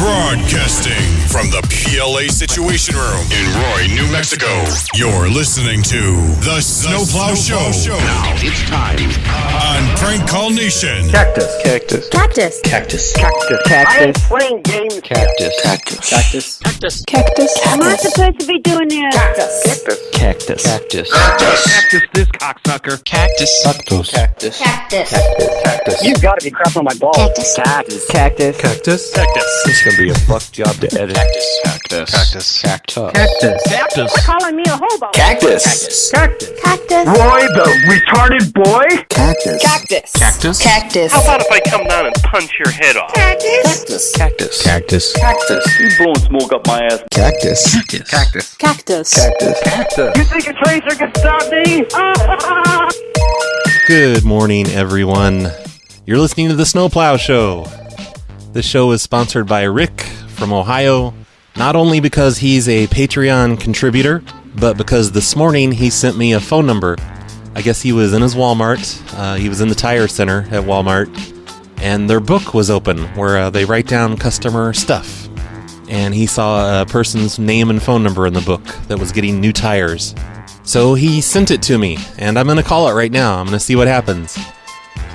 Broadcasting from the PLA Situation Room in Roy, New Mexico. You're listening to The Snowplow Show. Now it's time on Prank Call Nation. Cactus. Cactus. Cactus. Cactus. Cactus. I am playing games. Cactus. Cactus. Cactus. Cactus. Cactus. Am I supposed to be doing this? Cactus. Cactus. Cactus. Cactus, this cocksucker. Cactus. Cactus. Cactus. Cactus. Cactus. You've got to be crap on my balls. Cactus. Cactus. Cactus. Cactus. Cactus. It's gonna be a fuck job to edit. Cactus. Cactus. Cactus. Cactus. Cactus. Cactus. You're calling me a hobo. Cactus. Cactus. Cactus. Roy, the retarded boy? Cactus. Cactus. Cactus. Cactus. How about if I come down and punch your head off? Cactus. Cactus. Cactus. Cactus. You blowing smoke up my ass. Cactus. Cactus. Cactus. Cactus. Cactus. Cactus. You think a tracer can stop me? Good morning, everyone. You're listening to the Snowplow Show. This show is sponsored by Rick from Ohio, not only because he's a Patreon contributor, but because this morning he sent me a phone number. I guess he was in his Walmart. He was in the tire center at Walmart, and their book was open where they write down customer stuff. And he saw a person's name and phone number in the book that was getting new tires. So he sent it to me, and I'm going to call it right now. I'm going to see what happens.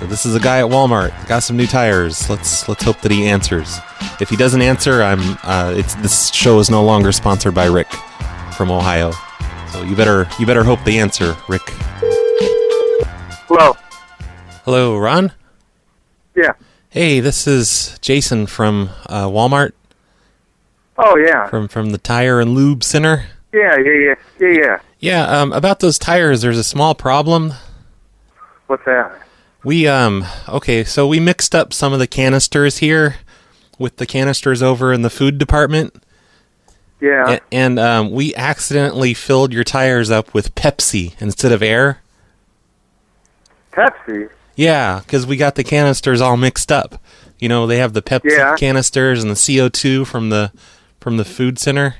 So this is a guy at Walmart, got some new tires. Let's hope that he answers. If he doesn't answer, this show is no longer sponsored by Rick from Ohio. So you better hope they answer, Rick. Hello. Hello, Ron? Yeah. Hey, this is Jason from Walmart. Oh, yeah. From the Tire and Lube Center. Yeah. Yeah, about those tires, there's a small problem. What's that? So we mixed up some of the canisters here with the canisters over in the food department. Yeah. And we accidentally filled your tires up with Pepsi instead of air. Pepsi? Yeah, because we got the canisters all mixed up. You know, they have the Pepsi canisters and the CO2 from the food center.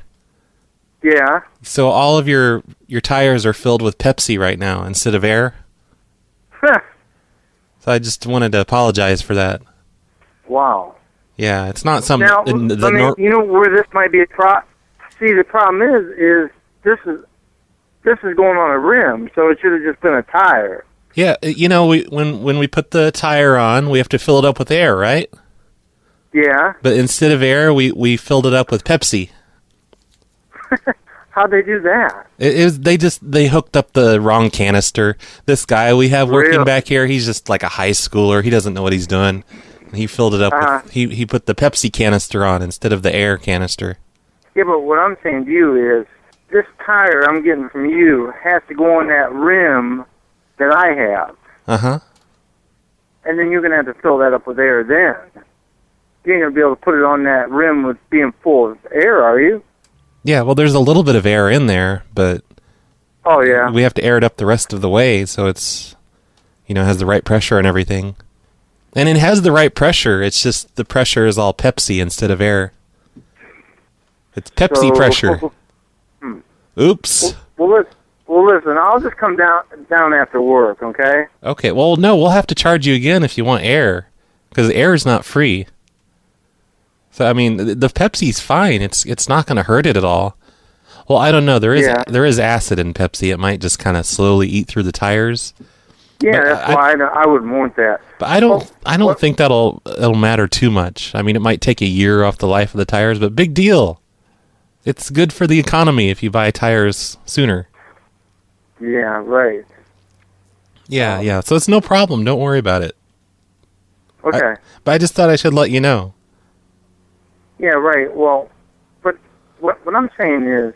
Yeah. So all of your tires are filled with Pepsi right now instead of air. Huh. So I just wanted to apologize for that. Wow. Yeah, it's not something. Now, you know where this might be a problem? See, the problem is this is going on a rim, so it should have just been a tire. Yeah, you know, when we put the tire on, we have to fill it up with air, right? Yeah. But instead of air, we filled it up with Pepsi. How'd they do that? They hooked up the wrong canister. This guy we have working back here, he's just like a high schooler. He doesn't know what he's doing. He filled it up with, he put the Pepsi canister on instead of the air canister. Yeah, but what I'm saying to you is, this tire I'm getting from you has to go on that rim that I have. Uh-huh. And then you're going to have to fill that up with air then. You ain't going to be able to put it on that rim with being full of air, are you? Yeah, well, there's a little bit of air in there, but oh yeah, we have to air it up the rest of the way so it's, has the right pressure and everything. And it has the right pressure, it's just the pressure is all Pepsi instead of air. It's Pepsi pressure. Oops. Well, listen, I'll just come down after work, okay? Okay, well, no, we'll have to charge you again if you want air, because air is not free. So, I mean, the Pepsi's fine. It's not going to hurt it at all. Well, I don't know. There is acid in Pepsi. It might just kind of slowly eat through the tires. Yeah, that's why I wouldn't want that. But I don't think it'll matter too much. I mean, it might take a year off the life of the tires, but big deal. It's good for the economy if you buy tires sooner. Yeah, right. Yeah. So it's no problem. Don't worry about it. Okay. But I just thought I should let you know. Yeah, right. Well, but what I'm saying is,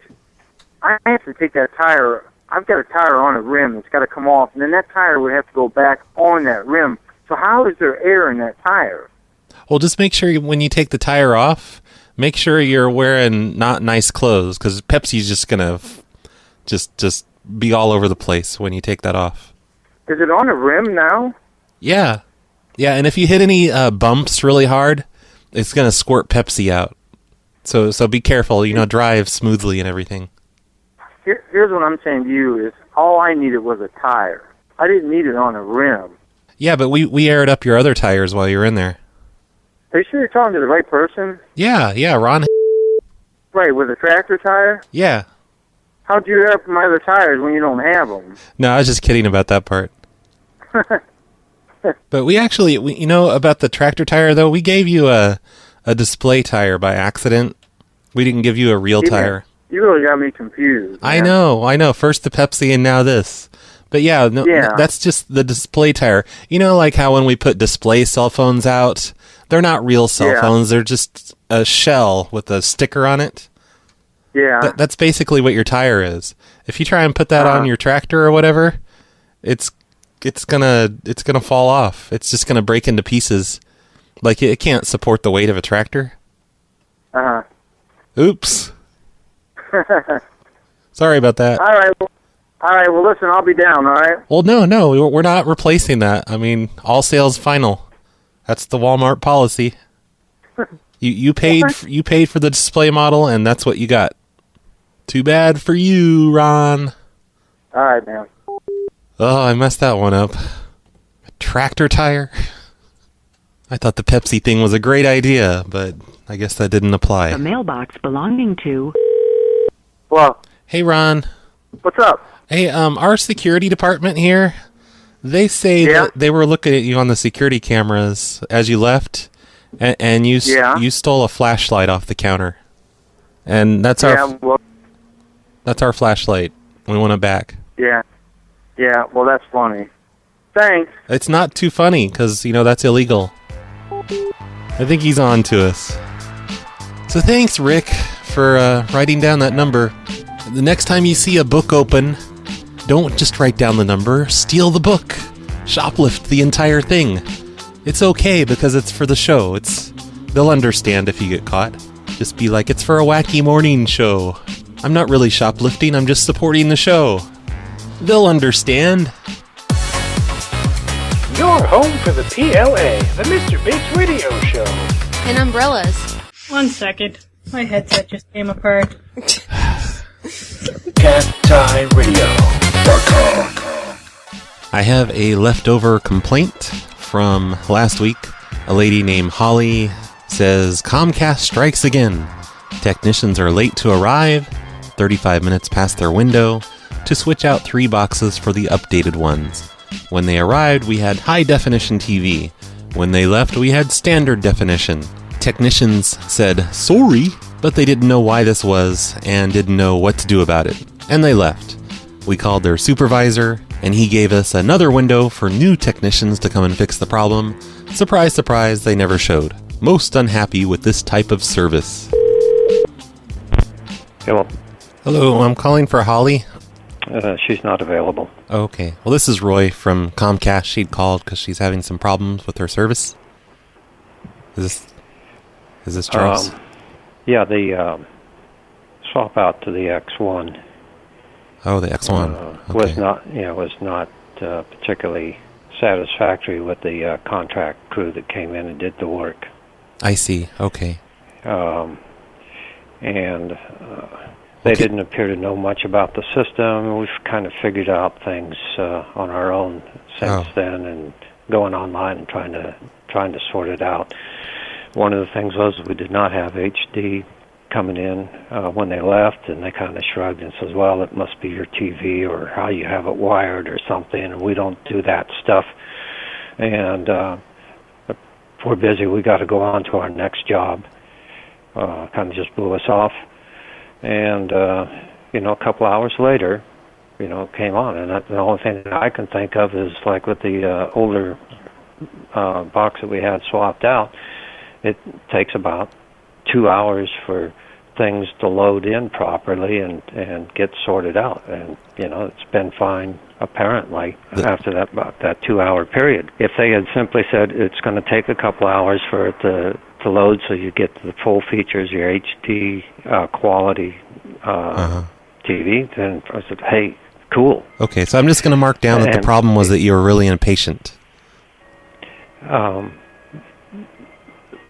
I have to take that tire. I've got a tire on a rim that's got to come off, and then that tire would have to go back on that rim. So how is there air in that tire? Well, just make sure when you take the tire off, make sure you're wearing not nice clothes, because Pepsi's just gonna just be all over the place when you take that off. Is it on a rim now? Yeah, and if you hit any bumps really hard, it's gonna squirt Pepsi out. So be careful. Drive smoothly and everything. Here's what I'm saying to you is, all I needed was a tire. I didn't need it on a rim. Yeah, but we aired up your other tires while you were in there. Are you sure you're talking to the right person? Yeah, Ron. Right, with a tractor tire? Yeah. How'd you have my other tires when you don't have them? No, I was just kidding about that part. But we actually, about the tractor tire, though, we gave you a display tire by accident. We didn't give you a real tire. You really got me confused. Man. I know. First the Pepsi and now this. But yeah, that's just the display tire. You know, like how when we put display cell phones out, they're not real cell phones. They're just a shell with a sticker on it. Yeah. That's basically what your tire is. If you try and put that on your tractor or whatever, it's gonna fall off. It's just gonna break into pieces. Like it can't support the weight of a tractor. Oops. Sorry about that. All right. Well, listen, I'll be down. All right. Well, no, we're not replacing that. I mean, all sales final. That's the Walmart policy. You paid for the display model, and that's what you got. Too bad for you, Ron. All right, man. Oh, I messed that one up. A tractor tire? I thought the Pepsi thing was a great idea, but I guess that didn't apply. A mailbox belonging to... Well. Hey, Ron. What's up? Hey, our security department here, they say that they were looking at you on the security cameras as you left, and you stole a flashlight off the counter. And that's our flashlight. We want it back. Yeah. Yeah, well, that's funny. Thanks. It's not too funny, because, that's illegal. I think he's on to us. So thanks, Rick, for writing down that number. The next time you see a book open, don't just write down the number. Steal the book. Shoplift the entire thing. It's okay, because it's for the show. They'll understand if you get caught. Just be like, it's for a wacky morning show. I'm not really shoplifting, I'm just supporting the show. They'll understand. You're home for the PLA, the Mr. Biggs radio show. And umbrellas. 1 second. My headset just came apart. CatTieRadio.com. I have a leftover complaint from last week. A lady named Holly says, Comcast strikes again. Technicians are late to arrive, 35 minutes past their window, to switch out 3 boxes for the updated ones. When they arrived, we had high-definition TV. When they left, we had standard definition. Technicians said, sorry, but they didn't know why this was and didn't know what to do about it. And they left. We called their supervisor, and he gave us another window for new technicians to come and fix the problem. Surprise, surprise, they never showed. Most unhappy with this type of service. Hello. Hello, I'm calling for Holly. She's not available. Okay. Well, this is Roy from Comcast. She'd called because she's having some problems with her service. Is this Charles? Yeah, the swap out to the X1. Oh, the X1 okay. was not particularly satisfactory with the contract crew that came in and did the work. I see. Okay. They didn't appear to know much about the system. We've kind of figured out things on our own since then, and going online and trying to sort it out. One of the things was we did not have HD coming in when they left, and they kind of shrugged and says, well, it must be your TV or how you have it wired or something, and we don't do that stuff. And if we're busy, we got to go on to our next job. Kind of just blew us off. And, a couple hours later, it came on. And the only thing that I can think of is like with the older box that we had swapped out, it takes about 2 hours for things to load in properly and get sorted out. And, it's been fine, apparently, after that 2 hour period. If they had simply said it's going to take a couple hours for it to load so you get the full features, your HD quality TV, then I said, hey, cool. Okay, so I'm just going to mark down that the problem was that you were really impatient.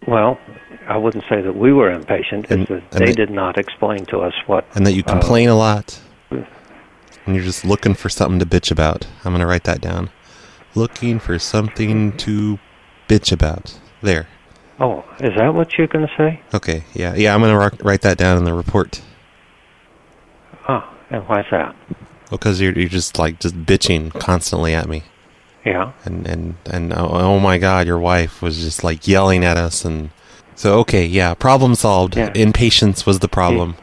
Well, I wouldn't say that we were impatient. It's that they did not explain to us what... And that you complain a lot. And you're just looking for something to bitch about. I'm going to write that down. Looking for something to bitch about. There. Oh, is that what you're going to say? Okay, yeah, I'm going to write that down in the report. Oh, and why's that? Because you're just bitching constantly at me. Yeah. And oh my God, your wife was just like yelling at us, and so okay, yeah, problem solved. Yeah. Impatience was the problem.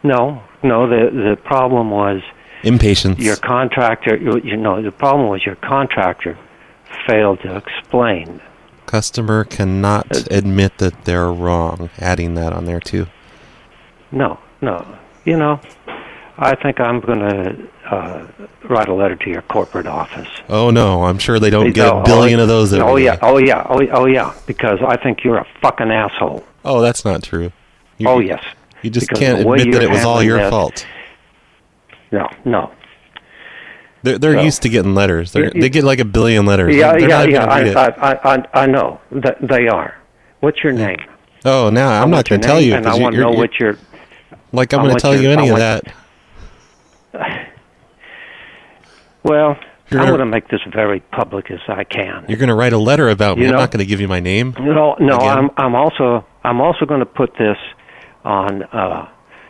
No, the problem was impatience. Your contractor, the problem was your contractor failed to explain. Customer cannot admit that they're wrong. Adding that on there too. No. I think I'm going to write a letter to your corporate office. Oh no, I'm sure they don't get a billion of those every day. Oh yeah, because I think you're a fucking asshole. Oh, that's not true. Yes. You just can't admit that it was all your fault. No. They're used to getting letters. They get like a billion letters. Yeah. I know that they are. What's your name? Oh, now I'm not going to tell you. And I want to know what your. Like I'm going to tell you any of that. Well, I'm going to make this very public as I can. You're going to write a letter about me. I'm not going to give you my name. No. I'm also going to put this on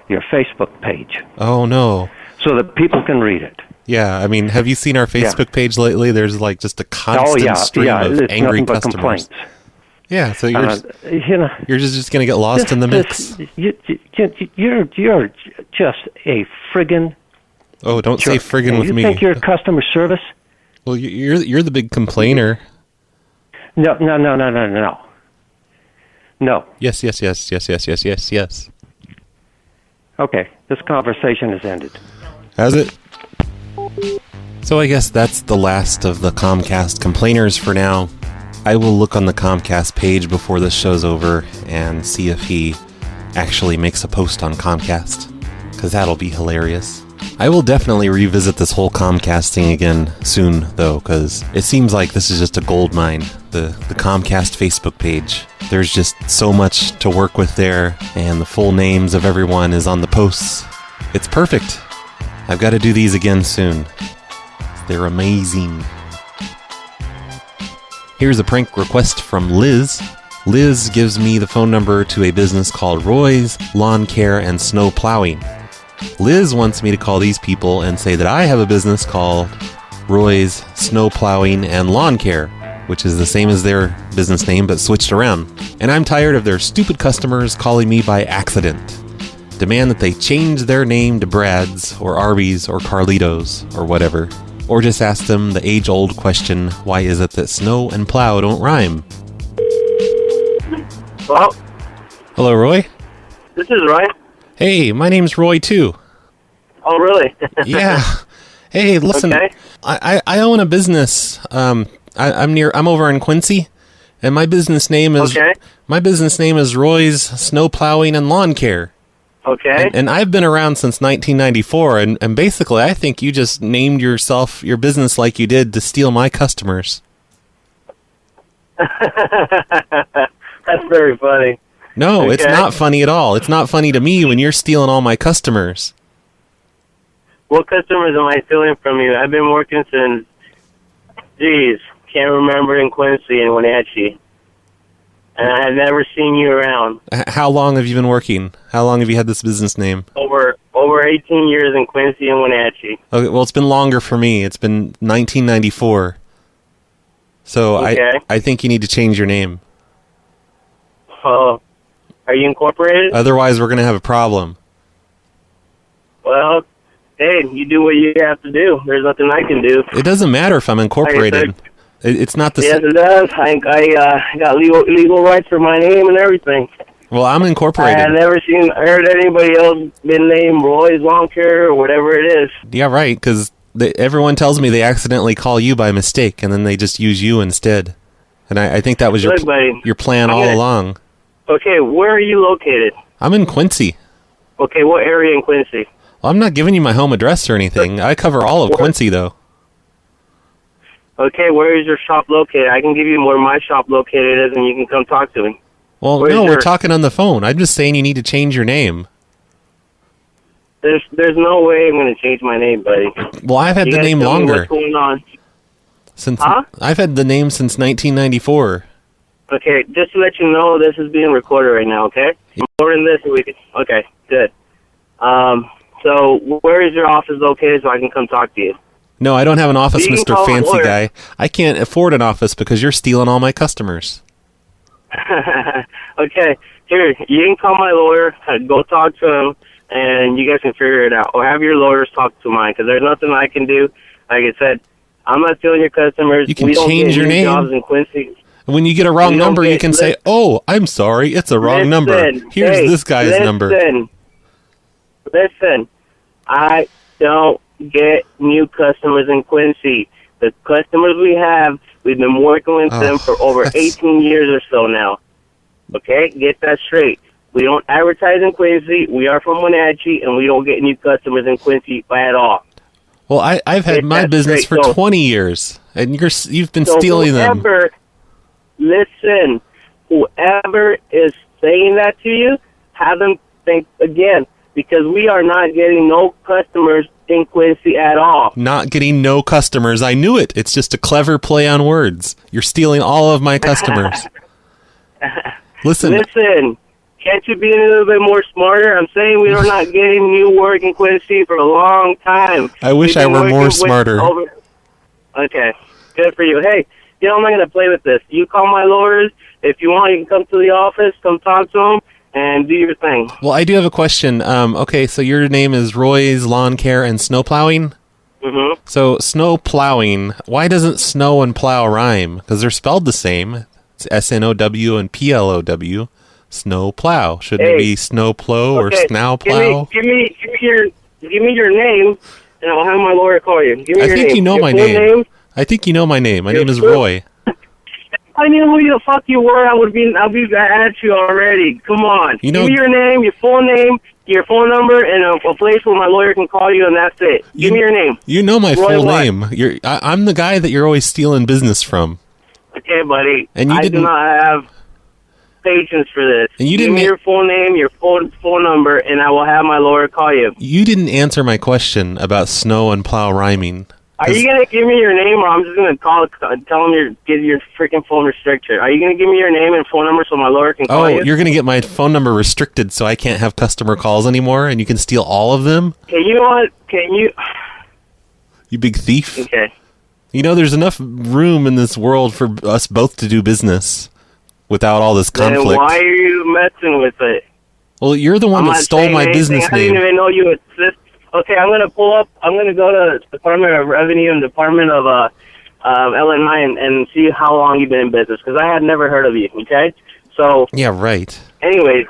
your Facebook page. Oh no! So that people can read it. Yeah, I mean, have you seen our Facebook page lately? There's like just a constant stream of angry customers. Complaints. Yeah, so you're just going to get lost in the mix. You're just a friggin'. Oh, don't say friggin' with me. You think you're customer service? Well, you're the big complainer. No. Yes. Okay, this conversation has ended. Has it? So I guess that's the last of the Comcast complainers for now. I will look on the Comcast page before this show's over and see if he actually makes a post on Comcast, because that'll be hilarious. I will definitely revisit this whole Comcast thing again soon, though, because it seems like this is just a gold mine, the Comcast Facebook page. There's just so much to work with there, and the full names of everyone is on the posts. It's perfect. I've got to do these again soon. They're amazing. Here's a prank request from Liz. Liz gives me the phone number to a business called Roy's Lawn Care and Snow Plowing. Liz wants me to call these people and say that I have a business called Roy's Snow Plowing and Lawn Care, which is the same as their business name but switched around. And I'm tired of their stupid customers calling me by accident. Demand that they change their name to Brad's or Arby's or Carlitos or whatever. Or just ask them the age-old question, why is it that snow and plow don't rhyme? Hello? Hello, Roy? This is Roy. Hey, my name's Roy, too. Oh, really? Yeah. Hey, listen, okay. I own a business. I'm over in Quincy, and my business name is Roy's Snow Plowing and Lawn Care. Okay. And I've been around since 1994, and basically I think you just named your business like you did to steal my customers. That's very funny. No, okay. It's not funny at all. It's not funny to me when you're stealing all my customers. What customers am I stealing from you? I've been working since, can't remember, in Quincy and Wenatchee. And I've never seen you around. How long have you been working? How long have you had this business name? Over 18 years in Quincy and Wenatchee. Okay, well, it's been longer for me. It's been 1994. So okay. I think you need to change your name. Oh, are you incorporated? Otherwise, we're going to have a problem. Well, hey, you do what you have to do. There's nothing I can do. It doesn't matter if I'm incorporated. It's not the same. Yes, it does. I got legal rights for my name and everything. Well, I'm incorporated. I've never heard anybody else been named Roy's Lawn Care or whatever it is. Yeah, right, because everyone tells me they accidentally call you by mistake, and then they just use you instead. And I think that was your plan all along. Okay, where are you located? I'm in Quincy. Okay, what area in Quincy? Well, I'm not giving you my home address or anything. I cover all of Quincy, though. Okay, where is your shop located? I can give you where my shop located is, and you can come talk to me. Well, we're talking on the phone. I'm just saying you need to change your name. There's no way I'm going to change my name, buddy. Well, I've had the name longer. What's going on? I've had the name since 1994. Okay, just to let you know, this is being recorded right now, okay? I'm recording this so we can... Okay, good. So where is your office located so I can come talk to you? No, I don't have an office, You can Mr. call my Fancy lawyer. Guy. I can't afford an office because you're stealing all my customers. Okay, here, you can call my lawyer, go talk to him, and you guys can figure it out. Or have your lawyers talk to mine, because there's nothing I can do. Like I said, I'm not stealing your customers. You can we don't change get your new name. jobs in Quincy. When you get a wrong We don't number, you get- can say, "Oh, I'm sorry, it's a wrong number. Here's hey, this guy's number." Listen, I don't get new customers in Quincy. The customers we have, we've been working with them for over 18 years or so now. Okay? Get that straight. We don't advertise in Quincy. We are from Wenatchee, and we don't get new customers in Quincy at all. Well, I've had Get my that business straight. for So- 20 years, and you've been So stealing them. Whoever is saying that to you, have them think again, because we are not getting no customers in Quincy at all. Not getting no customers. I knew it. It's just a clever play on words. You're stealing all of my customers. Listen, can't you be a little bit more smarter? I'm saying we are not getting new work in Quincy for a long time. I wish We've I been were working more with smarter. Okay, good for you. Hey, you know, I'm not going to play with this. You call my lawyers. If you want, you can come to the office, come talk to them, and do your thing. Well, I do have a question. Okay, so your name is Roy's Lawn Care and Snow Plowing? Mm-hmm. So, snow plowing, why doesn't snow and plow rhyme? Because they're spelled the same. It's S-N-O-W and P-L-O-W. Snow plow. Shouldn't it be Snowplow or Snow plow? Give me your name, and I'll have my lawyer call you. Give me I your think name. you know Your my full name. I think you know my name. My name is Roy. I knew who the fuck you were. I'll be at you already. Come on. You know- Give me your name, your phone number, and a place where my lawyer can call you, and that's it. Give me your name. You know my Roy full what? name. I'm the guy that you're always stealing business from. Okay, buddy. And you I do didn't- not have patience for this. And you Give didn't me your full name, your phone number, and I will have my lawyer call you. You didn't answer my question about snow and plow rhyming. Are you going to give me your name, or I'm just going to tell him get your freaking phone restricted? Are you going to give me your name and phone number so my lawyer can call you? Oh, you're going to get my phone number restricted so I can't have customer calls anymore, and you can steal all of them? Okay, you know what? Can you... You big thief. Okay. You know, there's enough room in this world for us both to do business without all this Then conflict. why are you messing with it? Well, you're the one I'm that not stole saying my anything. business I didn't name. even know you exist. Okay, I'm going to go to Department of Revenue and Department of L&I and see how long you've been in business, because I had never heard of you, okay? So, Yeah, right. anyways,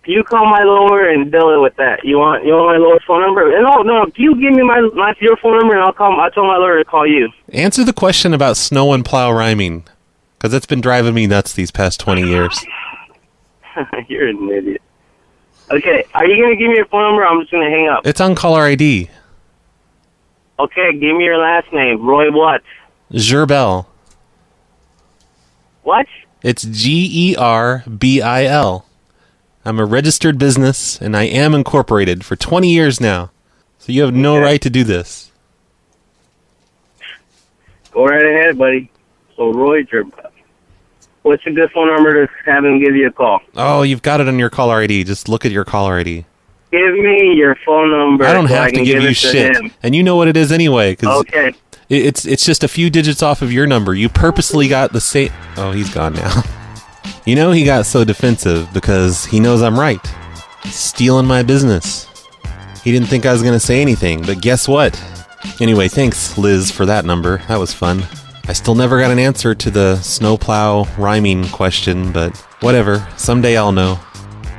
you call my lawyer and deal with that. You want my lawyer's phone number? No, you give me your phone number, and I'll tell my lawyer to call you. Answer the question about snow and plow rhyming, because it's been driving me nuts these past 20 years. You're an idiot. Okay, are you going to give me your phone number? I'm just going to hang up. It's on caller ID. Okay, give me your last name. Roy what? Gerbil. What? It's Gerbil. I'm a registered business, and I am incorporated for 20 years now. So you have no right to do this. Go right ahead, buddy. So, Roy, what's a good phone number to have him give you a call? Oh, you've got it on your caller ID. Just look at your caller ID. Give me your phone number. I don't so have I to can give you it to shit. him. And you know what it is anyway, because Okay. it's just a few digits off of your number. You purposely got the same... Oh, he's gone now. You know he got so defensive because he knows I'm right. He's stealing my business. He didn't think I was going to say anything, but guess what? Anyway, thanks, Liz, for that number. That was fun. I still never got an answer to the snowplow rhyming question, but whatever. Someday I'll know.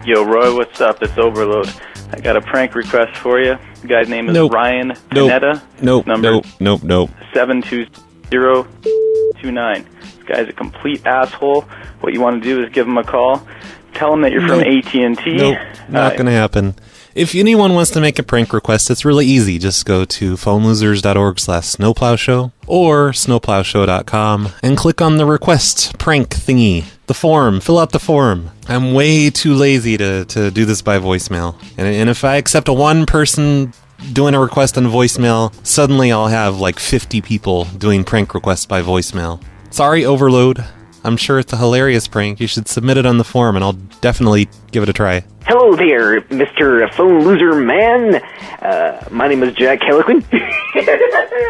Yo, Roy, what's up? It's Overload. I got a prank request for you. The guy's name is Nope. Ryan Nope. Panetta. Nope. Number Nope. 72029. This guy's a complete asshole. What you want to do is give him a call. Tell him that you're from Nope. AT&T. Nope, not going to happen. If anyone wants to make a prank request, it's really easy. Just go to phonelosers.org/snowplowshow or snowplowshow.com and click on the request prank thingy. The form. Fill out the form. I'm way too lazy to do this by voicemail. And if I accept one person doing a request on voicemail, suddenly I'll have like 50 people doing prank requests by voicemail. Sorry, Overload. I'm sure it's a hilarious prank. You should submit it on the forum, and I'll definitely give it a try. Hello there, Mr. Phone Loser Man. My name is Jack Harlequin.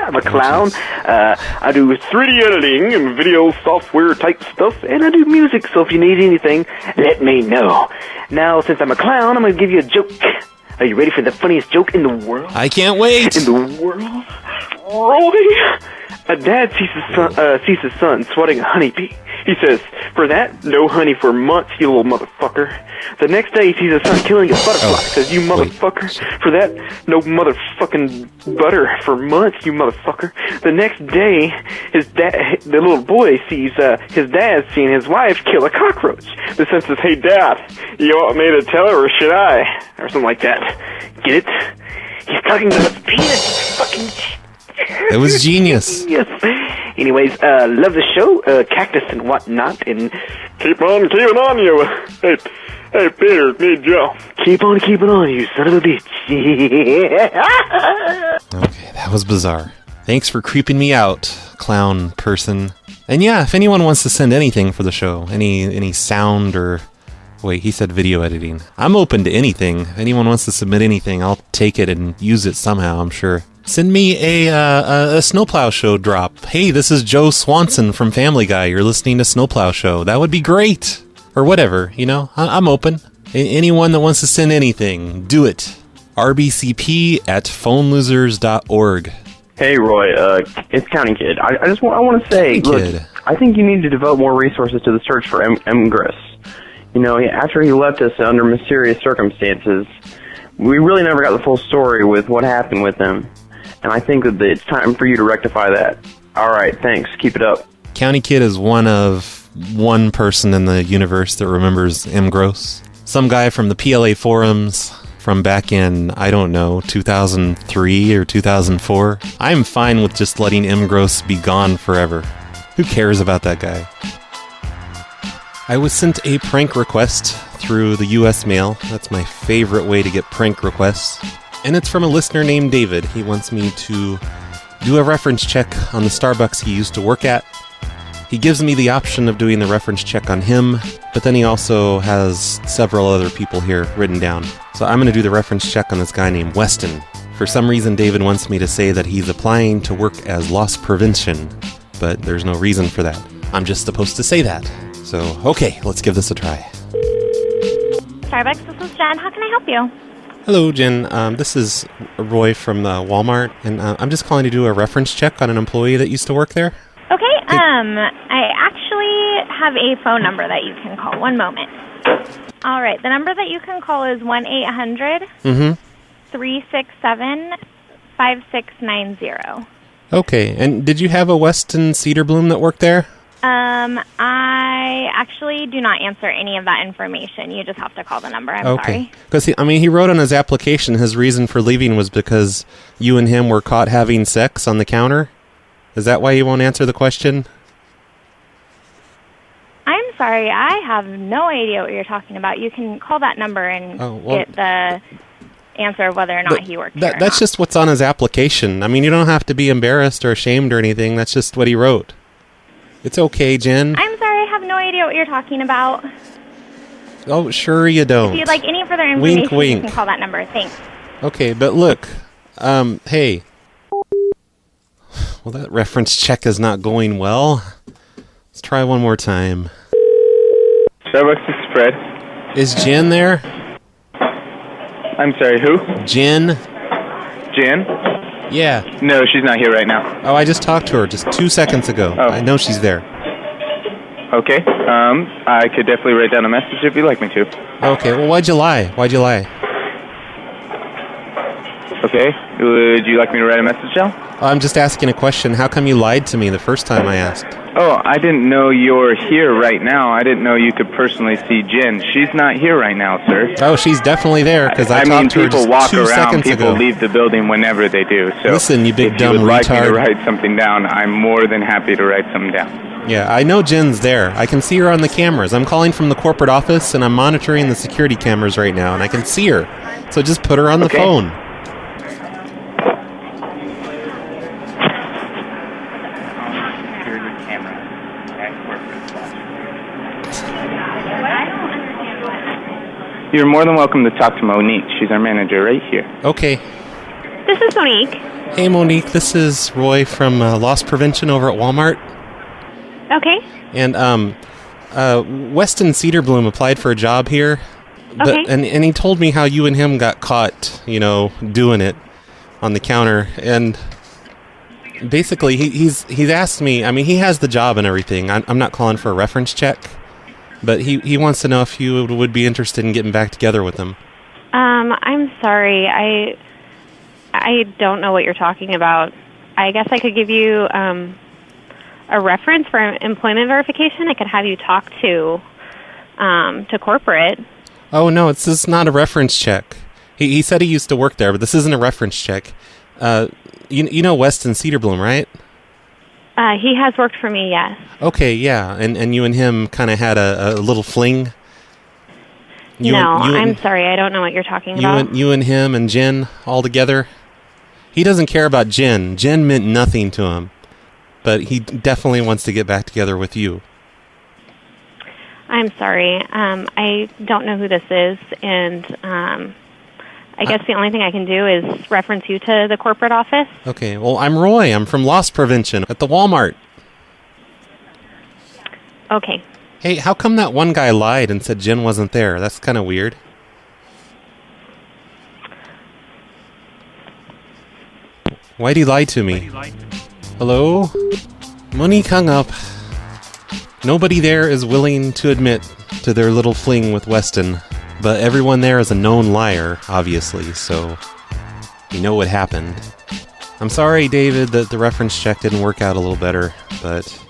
I'm a clown. I do 3D editing and video software type stuff, and I do music, so if you need anything, let me know. Now, since I'm a clown, I'm going to give you a joke. Are you ready for the funniest joke in the world? I can't wait! In the world? Roy! A dad sees his son swatting a honeybee. He says, "For that, no honey for months, you little motherfucker." The next day, he sees his son killing a butterfly. Says, "You motherfucker. For that, no motherfucking butter for months, you motherfucker." The next day, the little boy sees his dad seeing his wife kill a cockroach. The son says, "Hey, Dad, you want me to tell her or should I?" Or something like that. Get it? He's talking to his penis. Fucking. It was genius. Yes. Anyways, love the show, Cactus and whatnot, and keep on keeping on you. Hey, Peter, me and Joe. Keep on keeping on, you son of a bitch. Okay, that was bizarre. Thanks for creeping me out, clown person. And yeah, if anyone wants to send anything for the show, any sound or... Wait, he said video editing. I'm open to anything. If anyone wants to submit anything, I'll take it and use it somehow, I'm sure. Send me a Snowplow Show drop. Hey, this is Joe Swanson from Family Guy. You're listening to Snowplow Show. That would be great. Or whatever, you know. I'm open. Anyone that wants to send anything, do it. rbcp@phonelosers.org. Hey, Roy. It's County Kid. I want to say, look, I think you need to devote more resources to the search for M. Griss. You know, after he left us under mysterious circumstances, we really never got the full story with what happened with him. And I think that it's time for you to rectify that. All right, thanks. Keep it up. County Kid is one person in the universe that remembers M. Gross. Some guy from the PLA forums from back in, I don't know, 2003 or 2004. I'm fine with just letting M. Gross be gone forever. Who cares about that guy? I was sent a prank request through the U.S. mail. That's my favorite way to get prank requests. And it's from a listener named David. He wants me to do a reference check on the Starbucks he used to work at. He gives me the option of doing the reference check on him, but then he also has several other people here written down. So I'm going to do the reference check on this guy named Weston. For some reason, David wants me to say that he's applying to work as loss prevention, but there's no reason for that. I'm just supposed to say that. So, okay, let's give this a try. Starbucks, this is Jen. How can I help you? Hello, Jen. This is Roy from Walmart, and I'm just calling to do a reference check on an employee that used to work there. Okay, I actually have a phone number that you can call. One moment. All right, the number that you can call is 1-800-367-5690. Okay, and did you have a Weston Cedarbloom that worked there? I actually do not answer any of that information. You just have to call the number. I'm sorry. Because he wrote on his application his reason for leaving was because you and him were caught having sex on the counter. Is that why you won't answer the question? I'm sorry. I have no idea what you're talking about. You can call that number and get the answer of whether or not he worked there. That's just what's on his application. I mean, you don't have to be embarrassed or ashamed or anything. That's just what he wrote. It's okay, Jen. I'm sorry, I have no idea what you're talking about. Oh, sure you don't. If you'd like any further information, Wink, wink. you can call that number. Thanks. Okay, but look, hey. Well, that reference check is not going well. Let's try one more time. Starbucks, this is Fred. Is Jen there? I'm sorry, who? Jen? Jen? Yeah. No, she's not here right now. Oh, I just talked to her just 2 seconds ago. Oh. I know she's there. Okay, I could definitely write down a message if you'd like me to. Okay, well, why'd you lie? Okay, would you like me to write a message down? I'm just asking a question. How come you lied to me the first time I asked? Oh, I didn't know you're here right now. I didn't know you could personally see Jen. She's not here right now, sir. Oh, she's definitely there, because I talked to her just 2 seconds ago. People walk around, people leave the building whenever they do. So listen, you big dumb retard. If you would like me to write something down, I'm more than happy to write something down. Yeah, I know Jen's there. I can see her on the cameras. I'm calling from the corporate office, and I'm monitoring the security cameras right now, and I can see her. So just put her on the phone. You're more than welcome to talk to Monique. She's our manager right here. Okay. This is Monique. Hey, Monique. This is Roy from Loss Prevention over at Walmart. Okay. And Weston Cedarbloom applied for a job here. But, Okay. And he told me how you and him got caught, doing it on the counter. And basically, he's asked me, I mean, he has the job and everything. I'm not calling for a reference check. But he wants to know if you would be interested in getting back together with him. I'm sorry. I don't know what you're talking about. I guess I could give you a reference for employment verification. I could have you talk to corporate. Oh, no, this is not a reference check. He said he used to work there, but this isn't a reference check. You know Weston Cedarbloom, right? He has worked for me, yes. Okay, yeah, and you and him kind of had a little fling? I'm sorry, I don't know what you're talking about. You and him and Jen all together? He doesn't care about Jen. Jen meant nothing to him. But he definitely wants to get back together with you. I'm sorry. I don't know who this is, and I guess the only thing I can do is reference you to the corporate office. Okay, well, I'm Roy. I'm from Loss Prevention at the Walmart. Okay. Hey, how come that one guy lied and said Jen wasn't there? That's kind of weird. Why'd he lie to me? Hello? Monique hung up. Nobody there is willing to admit to their little fling with Weston, but everyone there is a known liar, obviously, so you know what happened. I'm sorry, David, that the reference check didn't work out a little better, but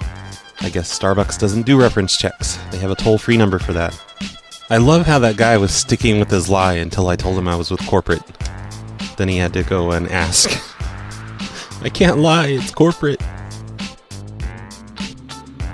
I guess Starbucks doesn't do reference checks. They have a toll-free number for that. I love how that guy was sticking with his lie until I told him I was with corporate. Then he had to go and ask. I can't lie, it's corporate.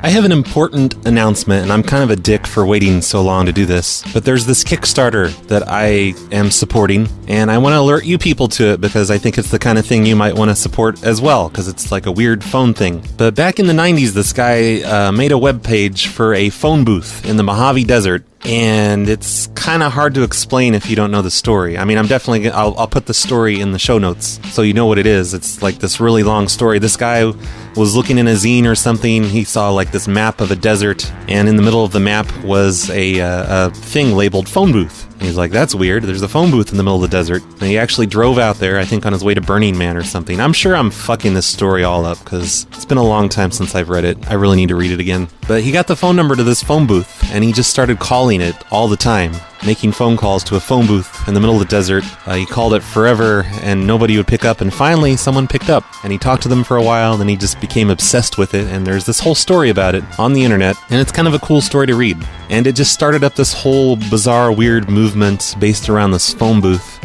I have an important announcement, and I'm kind of a dick for waiting so long to do this, but there's this Kickstarter that I am supporting, and I want to alert you people to it because I think it's the kind of thing you might want to support as well, because it's like a weird phone thing. But back in the 90s, this guy made a web page for a phone booth in the Mojave Desert, and it's kind of hard to explain if you don't know the story. I mean, I'll put the story in the show notes so you know what it is. It's like this really long story. This guy was looking in a zine or something. He saw like this map of a desert, and in the middle of the map was a thing labeled phone booth. And he's like, that's weird. There's a phone booth in the middle of the desert. And he actually drove out there, I think on his way to Burning Man or something. I'm sure I'm fucking this story all up because it's been a long time since I've read it. I really need to read it again. But he got the phone number to this phone booth, and he just started calling it all the time, making phone calls to a phone booth in the middle of the desert. He called it forever, and nobody would pick up, and finally someone picked up, and he talked to them for a while, and then he just became obsessed with it, and there's this whole story about it on the internet, and it's kind of a cool story to read. And it just started up this whole bizarre, weird movement based around this phone booth.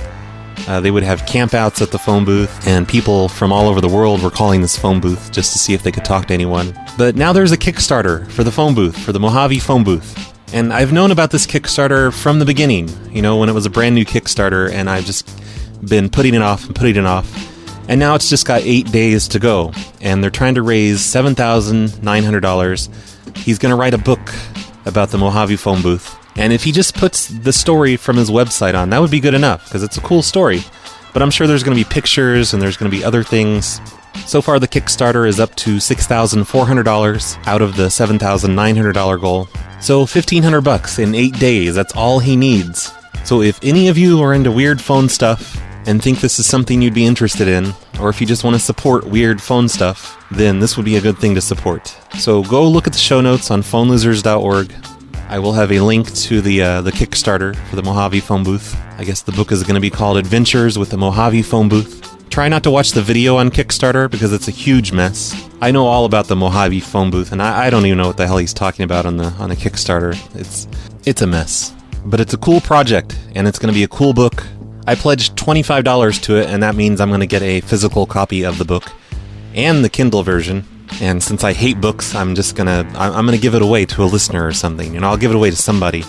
They would have campouts at the phone booth, and people from all over the world were calling this phone booth just to see if they could talk to anyone. But now there's a Kickstarter for the phone booth, for the Mojave phone booth. And I've known about this Kickstarter from the beginning, when it was a brand new Kickstarter, and I've just been putting it off and putting it off. And now it's just got 8 days to go, and they're trying to raise $7,900. He's going to write a book about the Mojave phone booth. And if he just puts the story from his website on, that would be good enough, because it's a cool story. But I'm sure there's going to be pictures, and there's going to be other things. So far, the Kickstarter is up to $6,400 out of the $7,900 goal. So $1,500 in 8 days, that's all he needs. So if any of you are into weird phone stuff and think this is something you'd be interested in, or if you just want to support weird phone stuff, then this would be a good thing to support. So go look at the show notes on phonelosers.org. I will have a link to the Kickstarter for the Mojave phone booth. I guess the book is going to be called Adventures with the Mojave Phone Booth. Try not to watch the video on Kickstarter because it's a huge mess. I know all about the Mojave phone booth, and I don't even know what the hell he's talking about on the Kickstarter. It's a mess. But it's a cool project, and it's going to be a cool book. I pledged $25 to it, and that means I'm going to get a physical copy of the book and the Kindle version. And since I hate books, I'm gonna give it away to a listener or something. I'll give it away to somebody.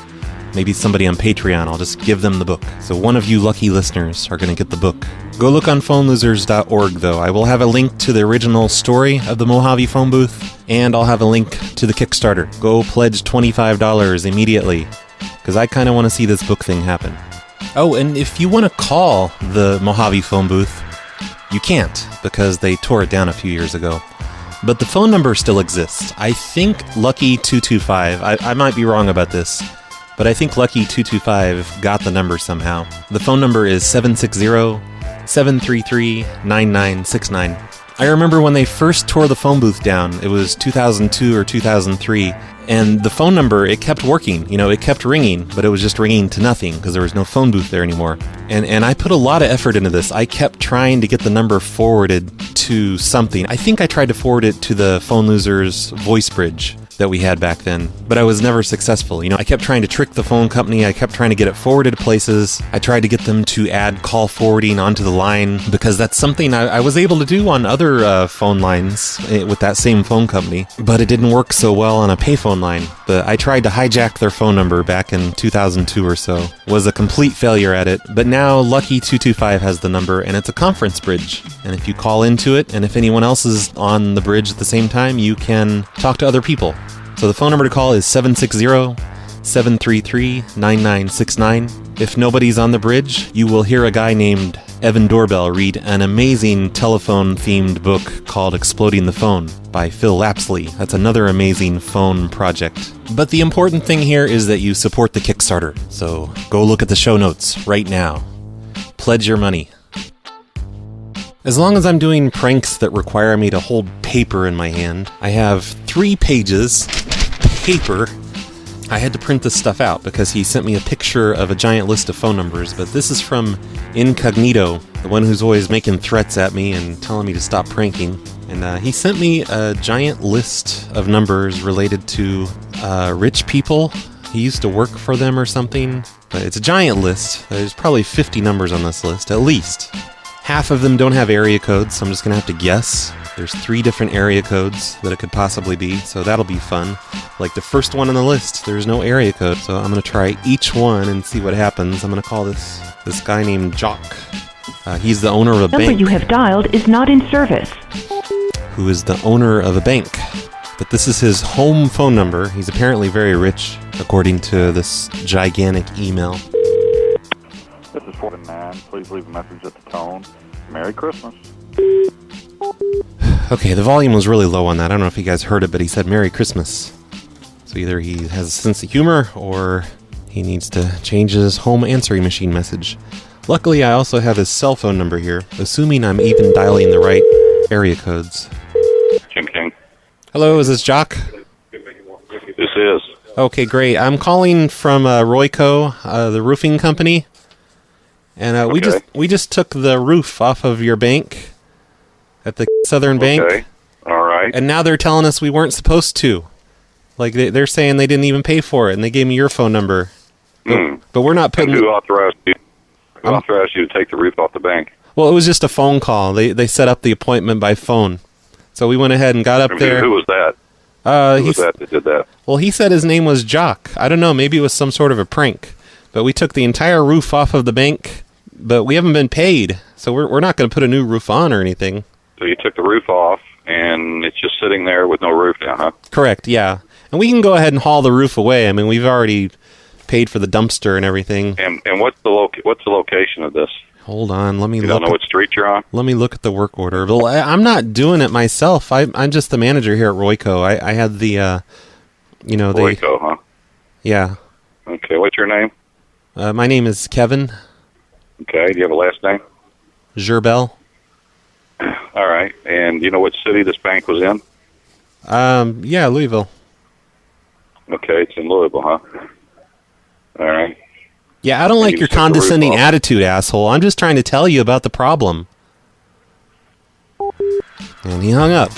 Maybe somebody on Patreon. I'll just give them the book. So one of you lucky listeners are gonna get the book. Go look on phonelosers.org, though. I will have a link to the original story of the Mojave phone booth, and I'll have a link to the Kickstarter. Go pledge $25 immediately, because I kind of want to see this book thing happen. Oh, and if you want to call the Mojave phone booth, you can't, because they tore it down a few years ago. But the phone number still exists. I think Lucky225, I might be wrong about this, but I think Lucky225 got the number somehow. The phone number is 760-733-9969. I remember when they first tore the phone booth down, it was 2002 or 2003, and the phone number, it kept working. You know, it kept ringing, but it was just ringing to nothing because there was no phone booth there anymore. And I put a lot of effort into this. I kept trying to get the number forwarded to something. I think I tried to forward it to the phone loser's voice bridge that we had back then, but I was never successful. You know, I kept trying to trick the phone company. I kept trying to get it forwarded to places. I tried to get them to add call forwarding onto the line, because that's something I was able to do on other phone lines with that same phone company, but it didn't work so well on a payphone line. But I tried to hijack their phone number back in 2002 or so. Was a complete failure at it, but now Lucky225 has the number, and it's a conference bridge. And if you call into it, and if anyone else is on the bridge at the same time, you can talk to other people. So the phone number to call is 760-733-9969. If nobody's on the bridge, you will hear a guy named Evan Doorbell read an amazing telephone-themed book called Exploding the Phone by Phil Lapsley. That's another amazing phone project. But the important thing here is that you support the Kickstarter. So go look at the show notes right now. Pledge your money. As long as I'm doing pranks that require me to hold paper in my hand, I have 3 pages paper. I had to print this stuff out because he sent me a picture of a giant list of phone numbers, but this is from Incognito, the one who's always making threats at me and telling me to stop pranking. And he sent me a giant list of numbers related to rich people. He used to work for them or something. But it's a giant list. There's probably 50 numbers on this list, at least. Half of them don't have area codes, so I'm just going to have to guess. There's 3 different area codes that it could possibly be, so that'll be fun. Like the first one on the list, there's no area code, so I'm going to try each one and see what happens. I'm going to call this guy named Jock. He's the owner of a bank. The number you have dialed is not in service. Who is the owner of a bank. But this is his home phone number. He's apparently very rich, according to this gigantic email. This is 49. Please leave a message at the tone. Merry Christmas. Okay, the volume was really low on that. I don't know if you guys heard it, but he said Merry Christmas. So either he has a sense of humor, or he needs to change his home answering machine message. Luckily, I also have his cell phone number here, assuming I'm even dialing the right area codes. Jim King. Hello, is this Jock? This is. Okay, great. I'm calling from Royco, the roofing company. And we just took the roof off of your bank at the Southern Bank. Okay, all right. And now they're telling us we weren't supposed to. Like, they're saying they didn't even pay for it, and they gave me your phone number. But we're not putting... Who authorized you? Who authorized you to take the roof off the bank? Well, it was just a phone call. They set up the appointment by phone. So we went ahead and got up there. Who was that? Who was that did that? Well, he said his name was Jock. I don't know, maybe it was some sort of a prank. But we took the entire roof off of the bank, but we haven't been paid. So we're not going to put a new roof on or anything. So you took the roof off, and it's just sitting there with no roof down, huh? Correct, yeah. And we can go ahead and haul the roof away. I mean, we've already paid for the dumpster and everything. And what's the location of this? Hold on, let me look. You don't know what street you're on? Let me look at the work order. Well, I'm not doing it myself. I'm just the manager here at Royco. I had the, Royco, huh? Yeah. Okay, what's your name? My name is Kevin. Okay, do you have a last name? Gerbel. All right, and do you know what city this bank was in? Yeah, Louisville. Okay, it's in Louisville, huh? All right. Yeah, I don't like your condescending attitude, asshole. I'm just trying to tell you about the problem. And he hung up.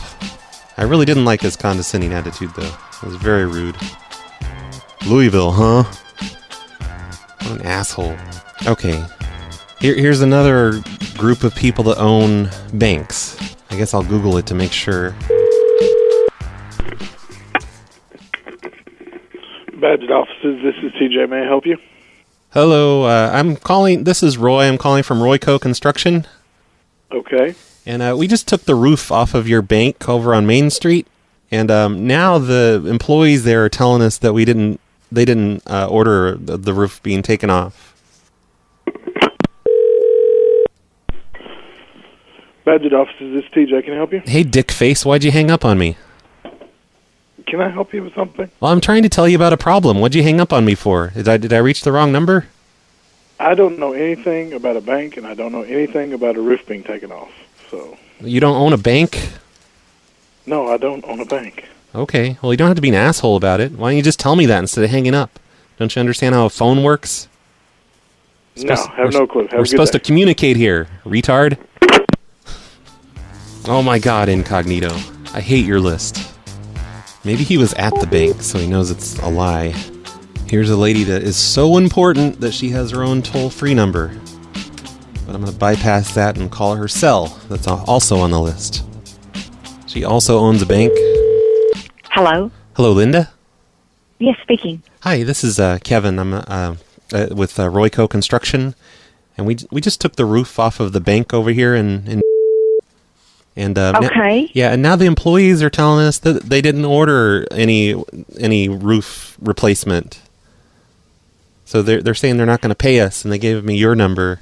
I really didn't like his condescending attitude, though. It was very rude. Louisville, huh? What an asshole. Okay. Here's another group of people that own banks. I guess I'll Google it to make sure. Badged offices, this is TJ. May I help you? Hello, I'm calling... This is Roy. I'm calling from Royco Construction. Okay. And we just took the roof off of your bank over on Main Street. And now the employees there are telling us that we didn't order the roof being taken off. Badger offices, this is TJ. Can I help you? Hey, dick face, why'd you hang up on me? Can I help you with something? Well, I'm trying to tell you about a problem. What'd you hang up on me for? Did I reach the wrong number? I don't know anything about a bank, and I don't know anything about a roof being taken off. So. You don't own a bank? No, I don't own a bank. Okay, well, you don't have to be an asshole about it. Why don't you just tell me that instead of hanging up? Don't you understand how a phone works? No, have no clue. We're supposed to communicate here, retard. Oh my god, Incognito. I hate your list. Maybe he was at the bank, so he knows it's a lie. Here's a lady that is so important that she has her own toll-free number. But I'm going to bypass that and call her cell. That's also on the list. She also owns a bank. Hello? Hello, Linda? Yes, speaking. Hi, this is Kevin. I'm with Royco Construction. And we just took the roof off of the bank over here in okay. And now the employees are telling us that they didn't order any roof replacement. So they're saying they're not going to pay us, and they gave me your number.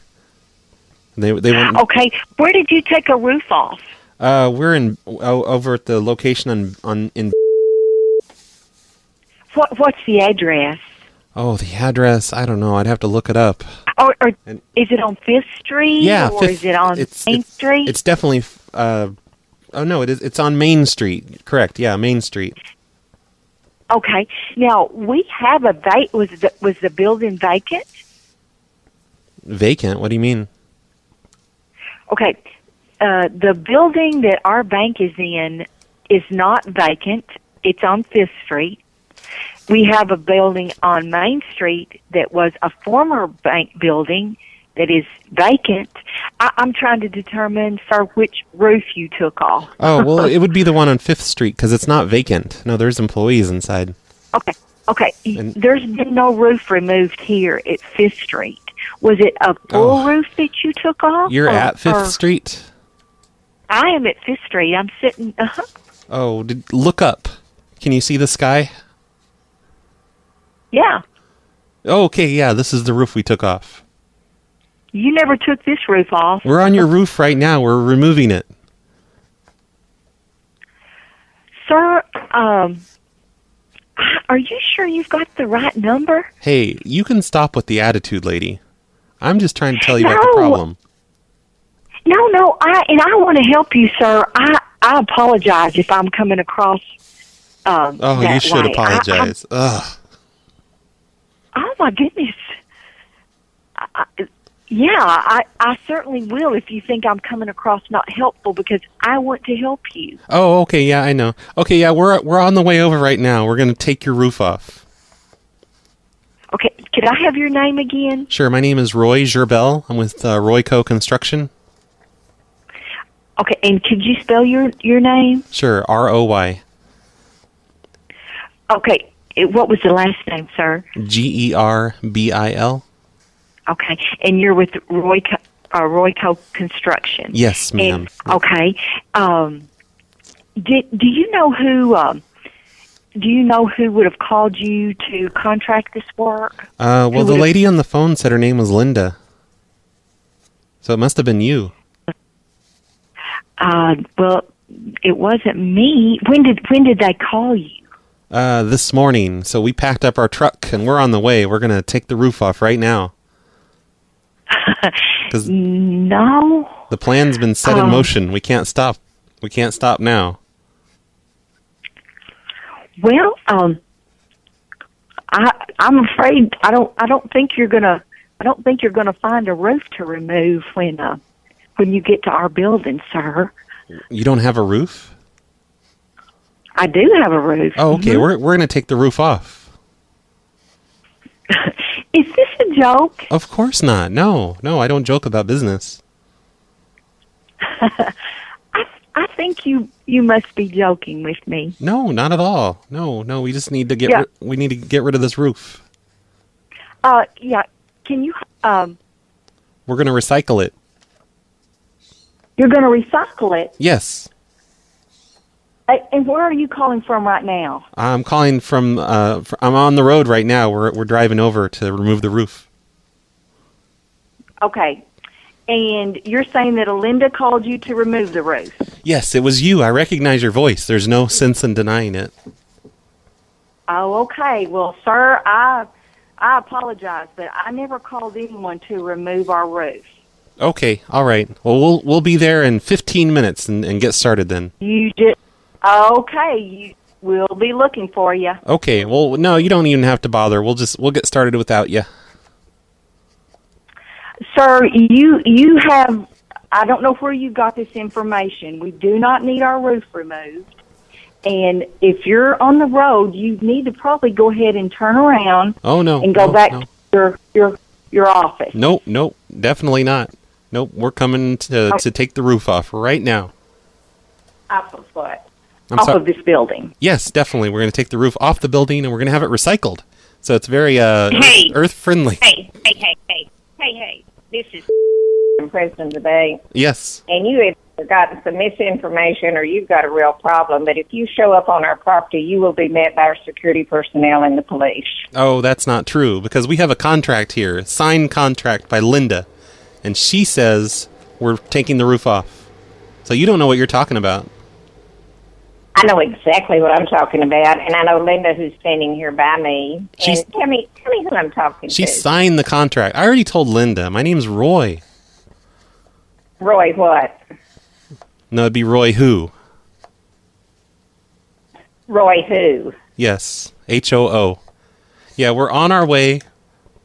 And they went. Okay, where did you take a roof off? We're over at the location in. What's the address? Oh, the address. I don't know. I'd have to look it up. Or is it on 5th Street? Yeah, or is it on Main Street? It's definitely. Oh no, it is. It's on Main Street. Correct. Yeah, Main Street. Okay. Now we have a was the building vacant? Vacant? What do you mean? Okay. The building that our bank is in is not vacant. It's on 5th Street. We have a building on Main Street that was a former bank building that is vacant. I'm trying to determine, sir, which roof you took off. Oh, well, it would be the one on 5th Street because it's not vacant. No, there's employees inside. Okay. There's been no roof removed here at 5th Street. Was it a full roof that you took off? You're at 5th Street? I am at 5th Street. I'm sitting... Oh, look up. Can you see the sky? Yeah. Oh, okay, yeah, this is the roof we took off. You never took this roof off. We're on your roof right now. We're removing it. Sir, are you sure you've got the right number? Hey, you can stop with the attitude, lady. I'm just trying to tell you about the problem. No, I want to help you, sir. I apologize if I'm coming across that you should way. apologize. Ugh. Oh, my goodness. I certainly will if you think I'm coming across not helpful because I want to help you. Oh, okay, yeah, I know. Okay, yeah, we're on the way over right now. We're going to take your roof off. Okay, could I have your name again? Sure, my name is Roy Gerbel. I'm with Royco Construction. Okay, and could you spell your name? Sure, R-O-Y. Okay, what was the last name, sir? G-E-R-B-I-L. Okay, and you're with Royco Construction. Yes, ma'am. Okay. Do you know who? Do you know who would have called you to contract this work? Well, the lady on the phone said her name was Linda, so it must have been you. Well, it wasn't me. When did they call you? This morning. So we packed up our truck and we're on the way. We're gonna take the roof off right now. No. The plan's been set in motion. We can't stop. We can't stop now. Well, I'm afraid I don't think you're gonna find a roof to remove when you get to our building, sir. You don't have a roof? I do have a roof. Oh, okay. Mm-hmm. We're gonna take the roof off. Is this a joke? Of course not. No, I don't joke about business. I think you must be joking with me. No, not at all. No, we just need to get we need to get rid of this roof. Yeah. Can you We're going to recycle it. You're going to recycle it? Yes. And where are you calling from right now? I'm calling from. I'm on the road right now. We're driving over to remove the roof. Okay. And you're saying that Linda called you to remove the roof? Yes, it was you. I recognize your voice. There's no sense in denying it. Oh, okay. Well, sir, I apologize, but I never called anyone to remove our roof. Okay, all right. Well, we'll be there in 15 minutes and get started then. Okay. We'll be looking for you. Okay. Well, no, you don't even have to bother. We'll get started without you. Sir, you have, I don't know where you got this information. We do not need our roof removed. And if you're on the road, you need to probably go ahead and turn around. Oh, no. And go back to your office. Nope, definitely not. Nope, we're coming to take the roof off right now. Off of what? Off of this building. Yes, definitely. We're going to take the roof off the building and we're going to have it recycled. So it's very earth friendly. Hey. This is from President of the Bank. Yes. And you have gotten some misinformation or you've got a real problem, but if you show up on our property, you will be met by our security personnel and the police. Oh, that's not true, because we have a contract here, a signed contract by Linda, and she says we're taking the roof off. So you don't know what you're talking about. I know exactly what I'm talking about, and I know Linda, who's standing here by me. And tell me who I'm talking She to. signed the contract. I already told Linda. My name's Roy. Roy what? No, it'd be Roy who? Roy who? Yes, H-O-O. Yeah, we're on our way.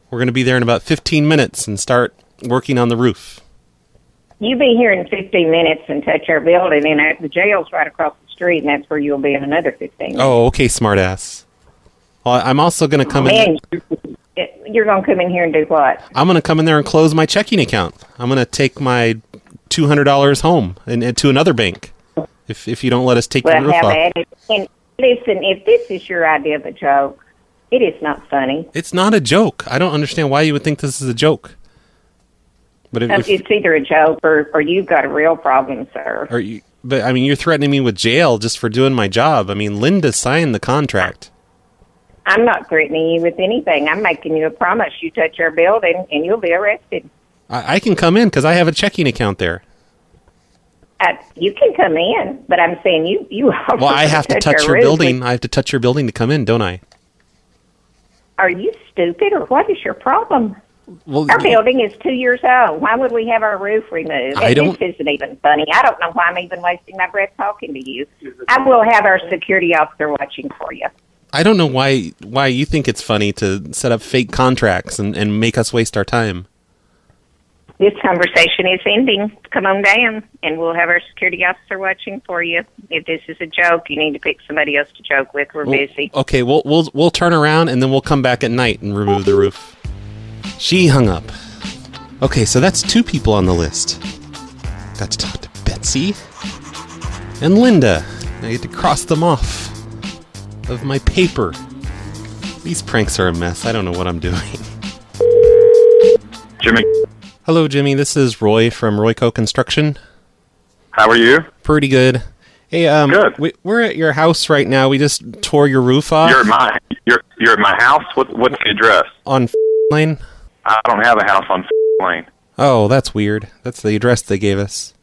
We're going to be there in about 15 minutes and start working on the roof. You be here in 15 minutes and touch our building, and the jail's right across the street, and that's where you'll be in another 15 minutes. Oh, okay, smartass. Well, I'm also going to come in. You're going to come in here and do what? I'm going to come in there and close my checking account. I'm going to take my $200 home and to another bank if you don't let us take the roof off. And listen, if this is your idea of a joke, it is not funny. It's not a joke. I don't understand why you would think this is a joke. But it's either a joke or you've got a real problem, sir. But I mean, you're threatening me with jail just for doing my job. I mean, Linda signed the contract. I'm not threatening you with anything. I'm making you a promise. You touch our building and you'll be arrested. I can come in because I have a checking account there. You can come in, but I'm saying you. Well, I have to touch your building. I have to touch your building to come in, don't I? Are you stupid, or what is your problem? Well, our building is 2 years old. Why would we have our roof removed? This isn't even funny. I don't know why I'm even wasting my breath talking to you. I will have our security officer watching for you. I don't know why you think it's funny to set up fake contracts and make us waste our time. This conversation is ending. Come on down, and we'll have our security officer watching for you. If this is a joke, you need to pick somebody else to joke with. We're busy. Okay, we'll turn around, and then we'll come back at night and remove the roof. She hung up. Okay, so that's 2 people on the list. Got to talk to Betsy and Linda. I get to cross them off of my paper. These pranks are a mess. I don't know what I'm doing. Jimmy. Hello, Jimmy. This is Roy from Royco Construction. How are you? Pretty good. Hey, good. We're at your house right now. We just tore your roof off. You're at my house. What's the address? On Lane. I don't have a house on Lane. Oh, that's weird. That's the address they gave us.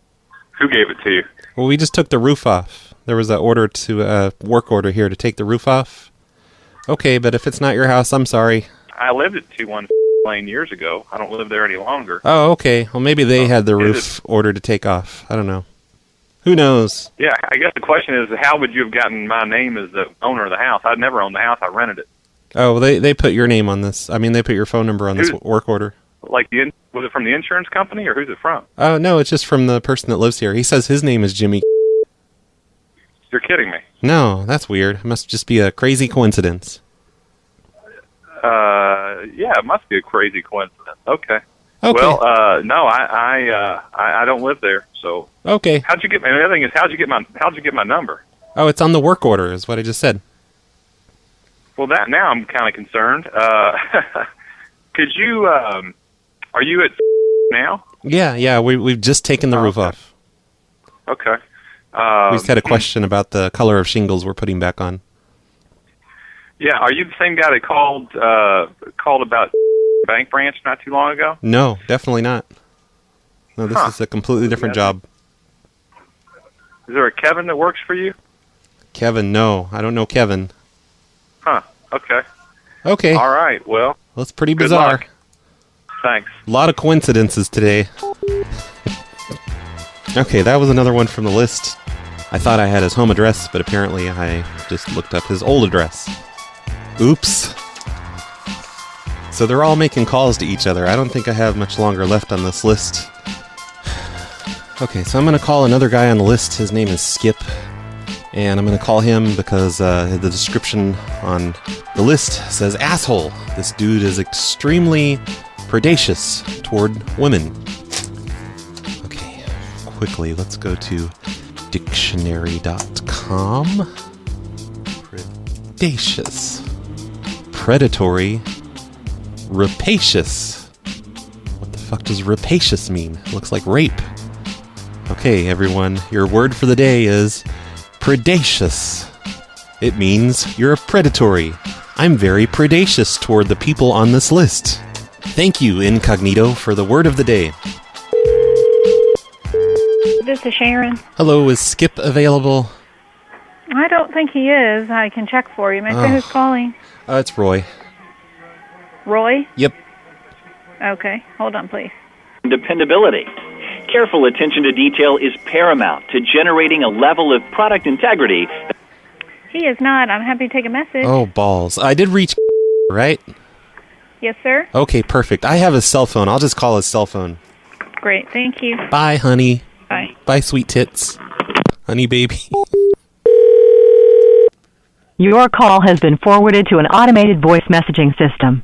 Who gave it to you? Well, we just took the roof off. There was a work order here to take the roof off. Okay, but if it's not your house, I'm sorry. I lived at 21 Lane years ago. I don't live there any longer. Oh, okay. Well, maybe they had the roof ordered to take off. I don't know. Who knows? Yeah, I guess the question is, how would you have gotten my name as the owner of the house? I'd never owned the house. I rented it. Oh, they put your name on this. I mean, they put your phone number on this work order. Like, was it from the insurance company, or who's it from? Oh, no, it's just from the person that lives here. He says his name is Jimmy. You're kidding me. No, that's weird. It must just be a crazy coincidence. Yeah, it must be a crazy coincidence. Okay. Okay. Well, no, I don't live there, so. Okay. How'd you get my? The other thing is, how'd you get my number? Oh, it's on the work order, is what I just said. Well, now I'm kind of concerned. Could you? Are you at now? Yeah. We've just taken the roof off. Okay. We just had a question about the color of shingles we're putting back on. Yeah, are you the same guy that called about bank branch not too long ago? No, definitely not. No, this is a completely different job. Is there a Kevin that works for you? Kevin, no. I don't know Kevin. Huh, okay. Okay. All right, well. That's pretty good bizarre. luck. Thanks. A lot of coincidences today. Okay, that was another one from the list. I thought I had his home address, but apparently I just looked up his old address. Oops. So they're all making calls to each other. I don't think I have much longer left on this list. Okay, so I'm going to call another guy on the list. His name is Skip. And I'm going to call him because the description on the list says asshole. This dude is extremely predacious toward women. Okay, quickly, let's go to dictionary.com. Predacious. Predatory. Rapacious. What the fuck does rapacious mean? Looks like rape. Okay, everyone, your word for the day is predacious. It means you're predatory. I'm very predacious toward the people on this list. Thank you, Incognito, for the word of the day. This is Sharon. Hello, is Skip available? I don't think he is. I can check for you. May I say who's calling? It's Roy. Roy? Yep. Okay, hold on, please. Dependability. Careful attention to detail is paramount to generating a level of product integrity. He is not. I'm happy to take a message. Oh, balls. I did reach, right? Yes, sir. Okay, perfect. I have his cell phone. I'll just call his cell phone. Great, thank you. Bye, honey. Bye. Bye, sweet tits. Honey, baby. Your call has been forwarded to an automated voice messaging system.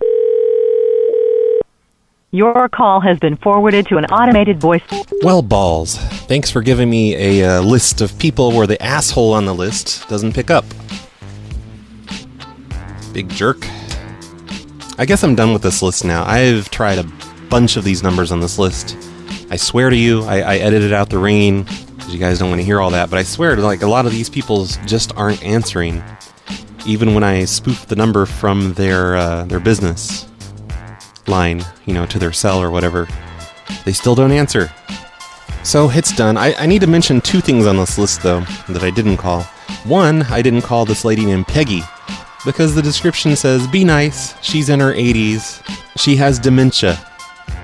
Your call has been forwarded to an automated voice... Well, balls. Thanks for giving me a list of people where the asshole on the list doesn't pick up. Big jerk. I guess I'm done with this list now. I've tried a bunch of these numbers on this list. I swear to you, I edited out the ringing, because you guys don't want to hear all that, but I swear to, like, a lot of these people just aren't answering. Even when I spoof the number from their business line, you know, to their cell or whatever, they still don't answer. So it's done. I need to mention two things on this list, though, that I didn't call. One, I didn't call this lady named Peggy, because the description says, be nice, she's in her 80s, she has dementia.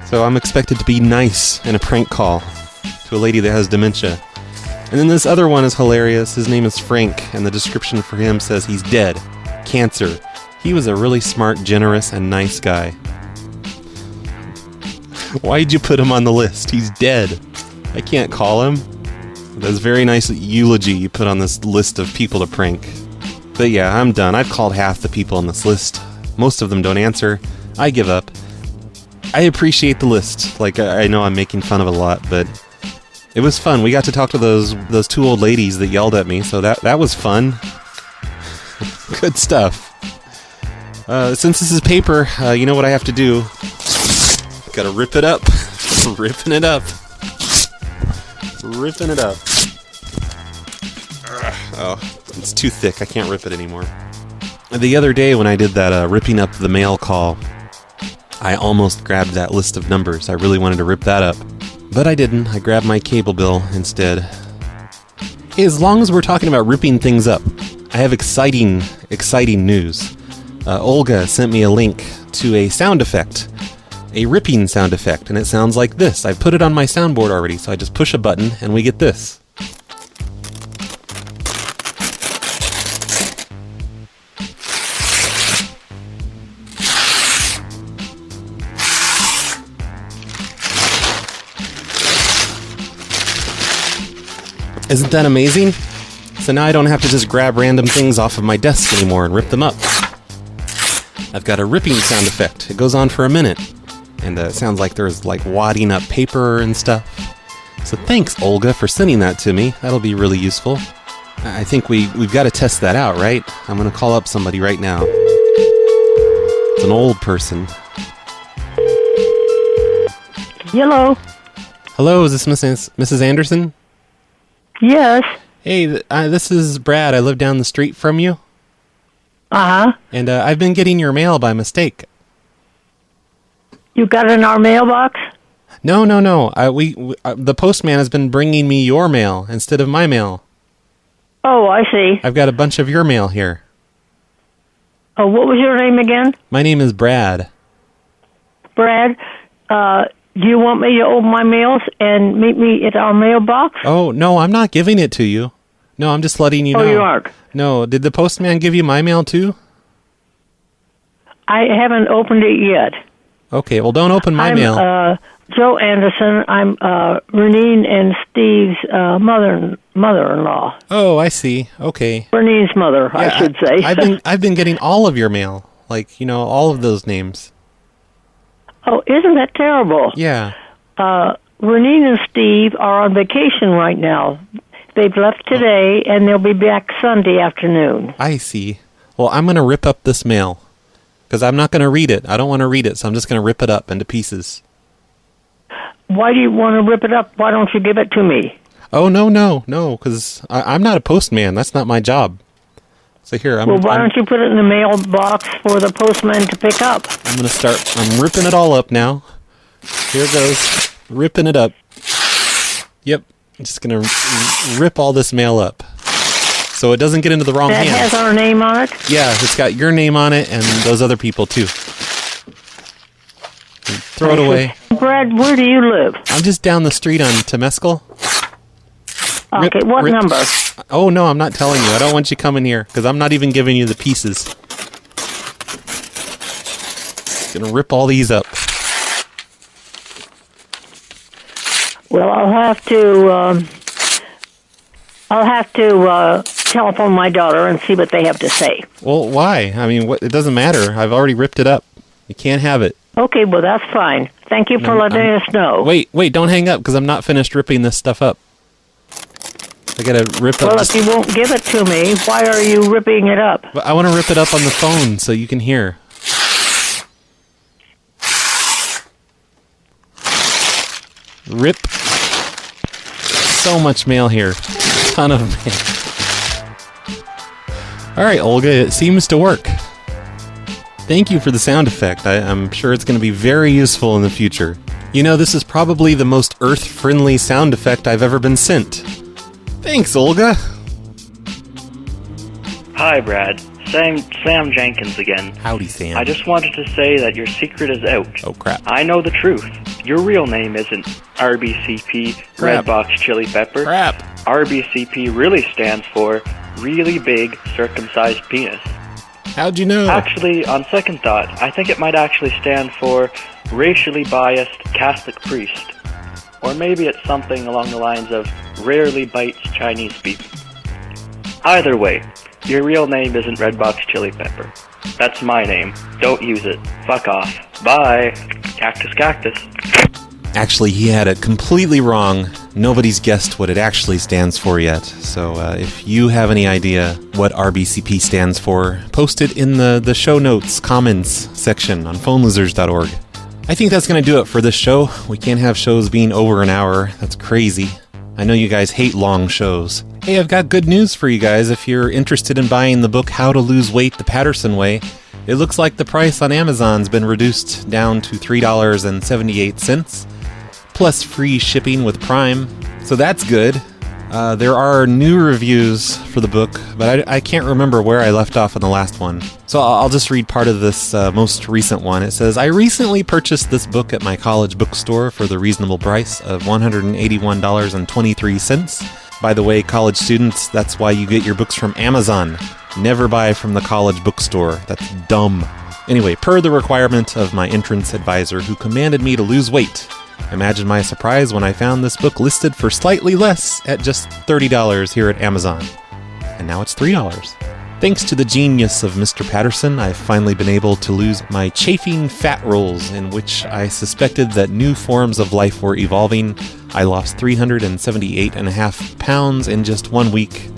So I'm expected to be nice in a prank call to a lady that has dementia. And then this other one is hilarious. His name is Frank, and the description for him says he's dead. Cancer. He was a really smart, generous, and nice guy. Why'd you put him on the list? He's dead. I can't call him. That's a very nice eulogy you put on this list of people to prank. But yeah, I'm done. I've called half the people on this list. Most of them don't answer. I give up. I appreciate the list. Like, I know I'm making fun of it a lot, but it was fun. We got to talk to those two old ladies that yelled at me, so that was fun. Good stuff. Since this is paper, you know what I have to do. Gotta rip it up. Ripping it up. Ripping it up. Oh, it's too thick. I can't rip it anymore. The other day when I did that ripping up the mail call, I almost grabbed that list of numbers. I really wanted to rip that up. But I didn't. I grabbed my cable bill instead. Hey, as long as we're talking about ripping things up, I have exciting news. Olga sent me a link to a sound effect. A ripping sound effect, and it sounds like this. I put it on my soundboard already, so I just push a button, and we get this. Isn't that amazing? So now I don't have to just grab random things off of my desk anymore and rip them up. I've got a ripping sound effect. It goes on for a minute. And it sounds like there's like wadding up paper and stuff. So thanks, Olga, for sending that to me. That'll be really useful. I think we've got to test that out, right? I'm going to call up somebody right now. It's an old person. Hello. Hello, is this Mrs. Anderson? Yes. Hey, this is Brad. I live down the street from you. Uh-huh. And I've been getting your mail by mistake. You got it in our mailbox? No. The postman has been bringing me your mail instead of my mail. Oh, I see. I've got a bunch of your mail here. Oh, what was your name again? My name is Brad. Brad, do you want me to open my mails and meet me at our mailbox? Oh, no, I'm not giving it to you. No, I'm just letting you know. Oh, you aren't? No, did the postman give you my mail too? I haven't opened it yet. Okay, well, don't open my mail. Joe Anderson. I'm Renine and Steve's mother-in-law. Oh, I see. Okay. Renine's mother, Yeah, I should say. I've been getting all of your mail, like, all of those names. Oh, isn't that terrible? Yeah. Renine and Steve are on vacation right now. They've left today, and they'll be back Sunday afternoon. I see. Well, I'm going to rip up this mail, because I'm not going to read it. I don't want to read it, so I'm just going to rip it up into pieces. Why do you want to rip it up? Why don't you give it to me? Oh, no, because I'm not a postman. That's not my job. So here, why don't you put it in the mailbox for the postman to pick up? I'm going to start. I'm ripping it all up now. Here goes. Ripping it up. Yep. I'm just going to rip all this mail up so it doesn't get into the wrong hands. That has our name on it? Yeah, it's got your name on it and those other people, too. Throw it away. Brad, where do you live? I'm just down the street on Temescal. Okay, what number? Oh, no, I'm not telling you. I don't want you coming here, because I'm not even giving you the pieces. Gonna rip all these up. Well, I'll have to telephone my daughter and see what they have to say. Well, why? I mean, it doesn't matter. I've already ripped it up. You can't have it. Okay, well, that's fine. Thank you for letting us know. Wait, don't hang up, because I'm not finished ripping this stuff up. I gotta rip up. Well, if you won't give it to me, why are you ripping it up? I want to rip it up on the phone so you can hear. Rip. So much mail here. Ton of mail. Alright, Olga, it seems to work. Thank you for the sound effect. I'm sure it's going to be very useful in the future. This is probably the most Earth-friendly sound effect I've ever been sent. Thanks, Olga. Hi, Brad. Sam Jenkins again. Howdy, Sam. I just wanted to say that your secret is out. Oh, crap. I know the truth. Your real name isn't RBCP Crap. Redbox Chili Pepper. Crap. RBCP really stands for Really Big Circumcised Penis. How'd you know? Actually, on second thought, I think it might actually stand for Racially Biased Catholic Priest. Or maybe it's something along the lines of Rarely Bites Chinese People. Either way, your real name isn't Redbox Chili Pepper. That's my name. Don't use it. Fuck off. Bye. Cactus. Actually, he had it completely wrong. Nobody's guessed what it actually stands for yet. So if you have any idea what RBCP stands for, post it in the show notes, comments section on phonelosers.org. I think that's going to do it for this show. We can't have shows being over an hour. That's crazy. I know you guys hate long shows. Hey, I've got good news for you guys. If you're interested in buying the book How to Lose Weight the Patterson Way, it looks like the price on Amazon's been reduced down to $3.78, plus free shipping with Prime. So that's good. There are new reviews for the book, but I can't remember where I left off in the last one. So I'll just read part of this most recent one. It says, I recently purchased this book at my college bookstore for the reasonable price of $181.23. By the way, college students, that's why you get your books from Amazon. Never buy from the college bookstore. That's dumb. Anyway, per the requirement of my entrance advisor who commanded me to lose weight, imagine my surprise when I found this book listed for slightly less at just $30 here at Amazon. And now it's $3. Thanks to the genius of Mr. Patterson, I've finally been able to lose my chafing fat rolls in which I suspected that new forms of life were evolving. I lost 378.5 pounds in just 1 week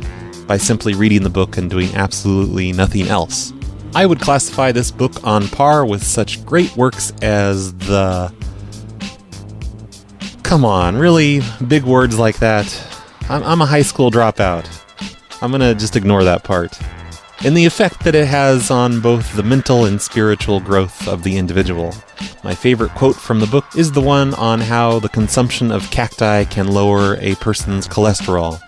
by simply reading the book and doing absolutely nothing else. I would classify this book on par with such great works as the... Come on, really? Big words like that? I'm a high school dropout. I'm gonna just ignore that part. And the effect that it has on both the mental and spiritual growth of the individual. My favorite quote from the book is the one on how the consumption of cacti can lower a person's cholesterol.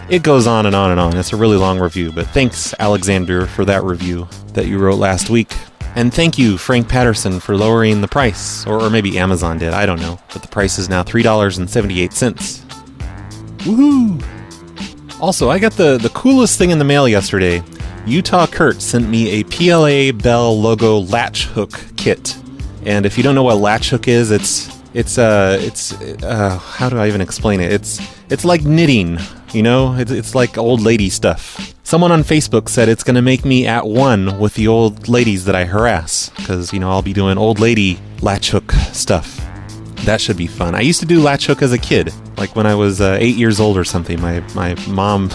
It goes on and on and on. It's a really long review, but thanks, Alexander, for that review that you wrote last week. And thank you, Frank Patterson, for lowering the price. Or maybe Amazon did, I don't know. But the price is now $3.78. Woohoo! Also, I got the coolest thing in the mail yesterday. Utah Kurt sent me a PLA Bell logo latch hook kit. And if you don't know what latch hook is, it's how do I even explain it? It's like knitting, you know? It's like old lady stuff. Someone on Facebook said it's going to make me at one with the old ladies that I harass, because, you know, I'll be doing old lady latch hook stuff. That should be fun. I used to do latch hook as a kid, like when I was 8 years old or something. My mom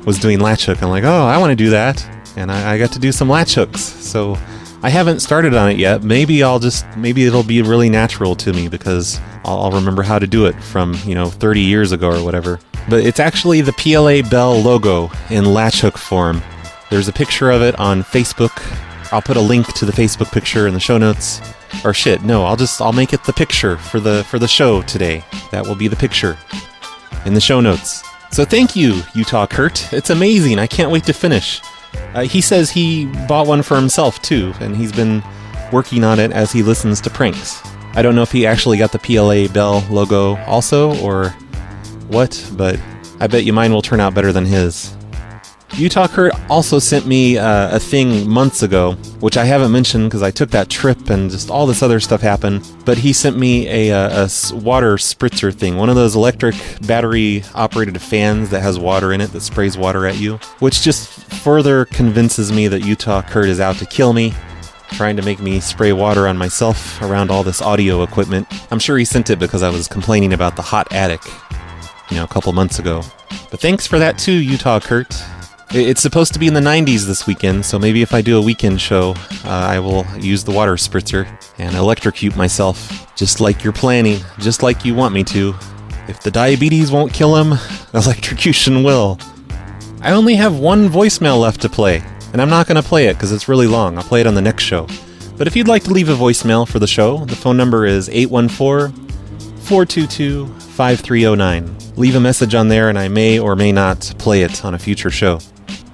was doing latch hook. I'm like, oh, I want to do that. And I got to do some latch hooks. So I haven't started on it yet. Maybe it'll be really natural to me because I'll remember how to do it from, 30 years ago or whatever. But it's actually the PLA Bell logo in latch hook form. There's a picture of it on Facebook. I'll put a link to the Facebook picture in the show notes. Or shit, no, I'll make it the picture for the show today. That will be the picture in the show notes. So thank you, Utah Kurt. It's amazing. I can't wait to finish. He says he bought one for himself too, and he's been working on it as he listens to pranks. I don't know if he actually got the PLA Bell logo also, or what, but I bet you mine will turn out better than his. Utah Kurt also sent me a thing months ago, which I haven't mentioned because I took that trip and just all this other stuff happened, but he sent me a water spritzer thing, one of those electric battery-operated fans that has water in it that sprays water at you, which just further convinces me that Utah Kurt is out to kill me, trying to make me spray water on myself around all this audio equipment. I'm sure he sent it because I was complaining about the hot attic, a couple months ago. But thanks for that too, Utah Kurt. It's supposed to be in the 90s this weekend, so maybe if I do a weekend show, I will use the water spritzer and electrocute myself, just like you're planning, just like you want me to. If the diabetes won't kill him, electrocution will. I only have one voicemail left to play, and I'm not going to play it because it's really long. I'll play it on the next show. But if you'd like to leave a voicemail for the show, the phone number is 814-422-5309. Leave a message on there, and I may or may not play it on a future show.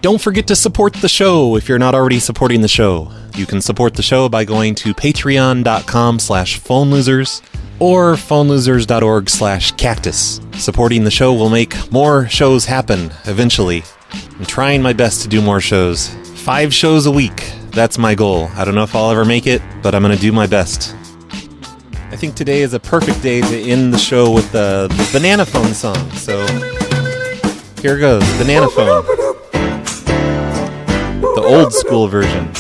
Don't forget to support the show if you're not already supporting the show. You can support the show by going to patreon.com/phonelosers or phonelosers.org/cactus. Supporting the show will make more shows happen eventually. I'm trying my best to do more shows. 5 shows a week. That's my goal. I don't know if I'll ever make it, but I'm going to do my best. I think today is a perfect day to end the show with the Banana Phone song. So here goes, Banana Phone. The old school version.